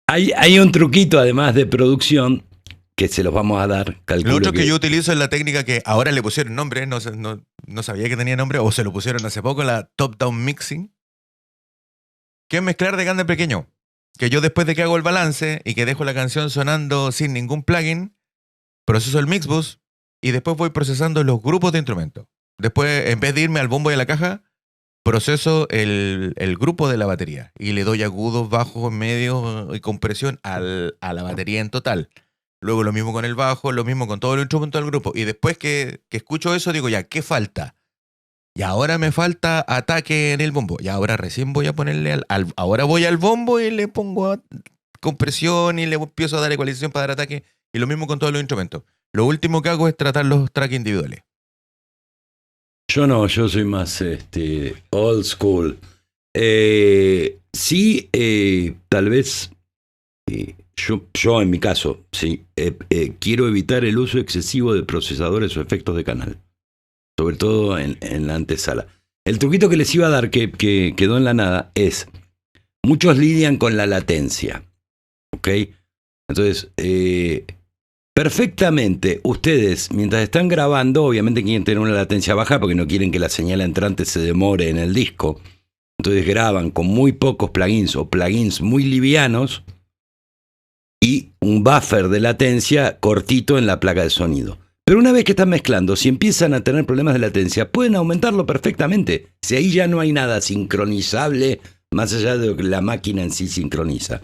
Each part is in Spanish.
Hay un truquito además de producción que se los vamos a dar. Lo Calculo otro que yo utilizo es la técnica que ahora le pusieron nombre, no sabía que tenía nombre, o se lo pusieron hace poco, la top-down mixing, que es mezclar de grande a pequeño. Que yo después de que hago el balance y que dejo la canción sonando sin ningún plugin, proceso el mixbus y después voy procesando los grupos de instrumentos. Después, en vez de irme al bombo y a la caja, proceso el grupo de la batería y le doy agudos, bajos, medios y compresión a la batería en total. Luego lo mismo con el bajo, lo mismo con todo el instrumento del grupo. Y después que escucho eso, digo, ya, ¿qué falta? Y ahora me falta ataque en el bombo. Y ahora recién voy a ponerle ahora voy al bombo y le pongo compresión y le empiezo a dar ecualización para dar ataque. Y lo mismo con todos los instrumentos. Lo último que hago es tratar los tracks individuales. Yo no, yo soy más old school. Sí, tal vez yo en mi caso, sí, quiero evitar el uso excesivo de procesadores o efectos de canal, sobre todo en la antesala. El truquito que les iba a dar, que quedó en la nada, es, muchos lidian con la latencia, ¿ok? Entonces, perfectamente, ustedes, mientras están grabando, obviamente quieren tener una latencia baja porque no quieren que la señal entrante se demore en el disco. Entonces graban con muy pocos plugins o plugins muy livianos y un buffer de latencia cortito en la placa de sonido. Pero una vez que están mezclando, si empiezan a tener problemas de latencia, pueden aumentarlo perfectamente. Si ahí ya no hay nada sincronizable, más allá de lo que la máquina en sí sincroniza.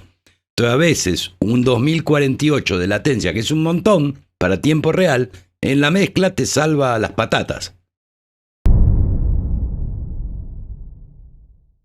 Entonces, a veces un 2048 de latencia, que es un montón para tiempo real, en la mezcla te salva las patatas.